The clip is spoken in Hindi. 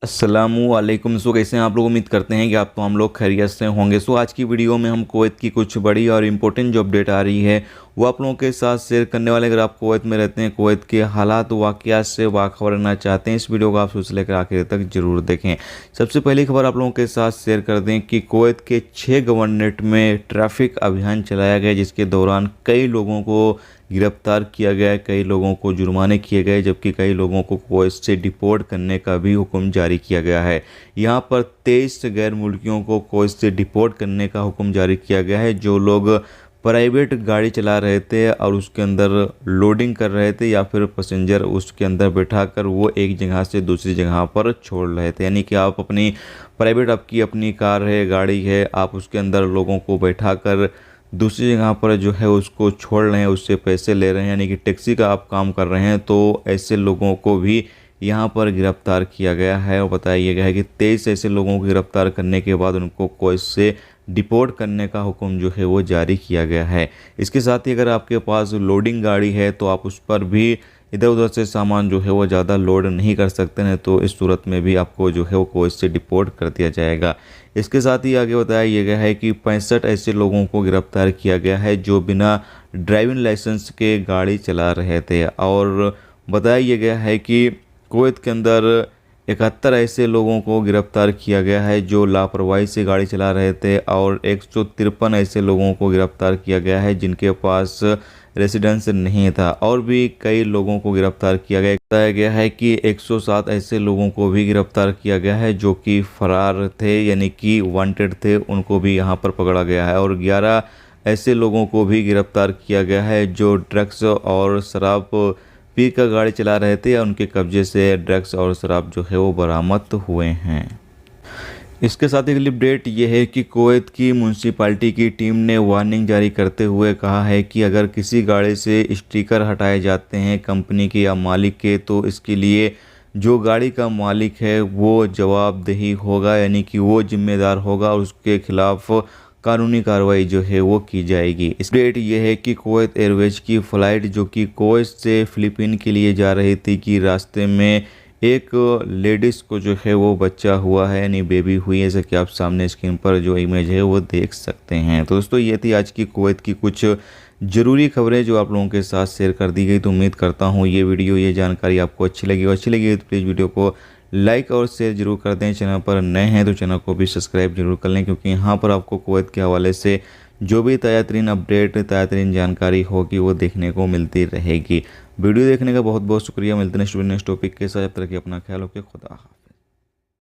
अस्सलामुअलैकुम। कैसे हैं आप लोग? उम्मीद करते हैं कि आप तो हम लोग खैरियत से होंगे। आज की वीडियो में हम कुवैत की कुछ बड़ी और इम्पोर्टेंट जो अपडेट आ रही है वो आप लोगों के साथ शेयर करने वाले। अगर आप कुवैत में रहते हैं, कुवैत के हालात वाक़यात से बाखबर रहना चाहते हैं, इस वीडियो को आप शुरू से लेकर आखिर तक ज़रूर देखें। सबसे पहली खबर आप लोगों के साथ शेयर कर दें कि कुवैत के 6 गवर्नरेट में ट्रैफिक अभियान चलाया गया, जिसके दौरान कई लोगों को गिरफ्तार किया गया, कई लोगों को जुर्माने किए गए, जबकि कई लोगों को कुवैत से डिपोर्ट करने का भी हुक्म जारी किया गया है। यहाँ पर 23 गैर मुल्कियों को कुवैत से डिपोर्ट करने का हुक्म जारी किया गया है, जो लोग प्राइवेट गाड़ी चला रहे थे और उसके अंदर लोडिंग कर रहे थे या फिर पैसेंजर उसके अंदर बैठाकर वो एक जगह से दूसरी जगह पर छोड़ रहे थे। यानी कि आप अपनी प्राइवेट, आपकी अपनी कार है, गाड़ी है, आप उसके अंदर लोगों को बैठाकर दूसरी जगह पर जो है उसको छोड़ रहे हैं, उससे पैसे ले रहे हैं, यानी कि टैक्सी का आप काम कर रहे हैं, तो ऐसे लोगों को भी यहाँ पर गिरफ्तार किया गया है। और बताया गया है कि 23 ऐसे लोगों को गिरफ्तार करने के बाद उनको कुवैत से डिपोर्ट करने का हुक्म जो है वो जारी किया गया है। इसके साथ ही अगर आपके पास लोडिंग गाड़ी है तो आप उस पर भी इधर उधर से सामान जो है वो ज़्यादा लोड नहीं कर सकते हैं, तो इस सूरत में भी आपको जो है वो कुवैत से डिपोर्ट कर दिया जाएगा। इसके साथ ही आगे बताया गया है कि 65 ऐसे लोगों को गिरफ्तार किया गया है जो बिना ड्राइविंग लाइसेंस के गाड़ी चला रहे थे। और बताया गया है कि कुवैत के अंदर 71 ऐसे लोगों को गिरफ्तार किया गया है जो लापरवाही से गाड़ी चला रहे थे, और 153 ऐसे लोगों को गिरफ्तार किया गया है जिनके पास रेसिडेंस नहीं था। और भी कई लोगों को गिरफ्तार किया गया। बताया गया है कि 107 ऐसे लोगों को भी गिरफ्तार किया गया है जो कि फरार थे, यानी कि वांटेड थे, उनको भी यहाँ पर पकड़ा गया है। और 11 ऐसे लोगों को भी गिरफ्तार किया गया है जो ड्रग्स और शराब पी कर गाड़ी चला रहे थे, या उनके कब्जे से ड्रग्स और शराब जो है वो बरामद हुए हैं। इसके साथ एक अपडेट ये है कि कुवैत की म्यूनसिपालिटी की टीम ने वार्निंग जारी करते हुए कहा है कि अगर किसी गाड़ी से स्टिकर हटाए जाते हैं कंपनी के या मालिक के, तो इसके लिए जो गाड़ी का मालिक है वो जवाबदेही होगा, यानी कि वो जिम्मेदार होगा और उसके खिलाफ कानूनी कार्रवाई जो है वो की जाएगी। इस अपडेट ये है कि कुवैत एयरवेज की फ़्लाइट जो कि कुवैत से फ़िलीपीन के लिए जा रही थी कि रास्ते में एक लेडीज़ को जो है वो बच्चा हुआ है, यानी बेबी हुई है, जैसे कि आप सामने स्क्रीन पर जो इमेज है वो देख सकते हैं। तो दोस्तों ये थी आज की कुवैत की कुछ ज़रूरी खबरें जो आप लोगों के साथ शेयर कर दी गई। तो उम्मीद करता हूँ ये वीडियो, ये जानकारी आपको अच्छी लगी तो प्लीज़ वीडियो को लाइक और शेयर जरूर कर दें। चैनल पर नए हैं तो चैनल को भी सब्सक्राइब जरूर कर लें, क्योंकि यहाँ पर आपको कुवैत के हवाले से जो भी ताज़ा तरीन अपडेट, ताज़ा तरीन जानकारी होगी वो देखने को मिलती रहेगी। वीडियो देखने का बहुत बहुत शुक्रिया। मिलते हैं नेक्स्ट टॉपिक के साथ। जब तक कि अपना ख्याल रखिए। खुदा हाफ़िज़।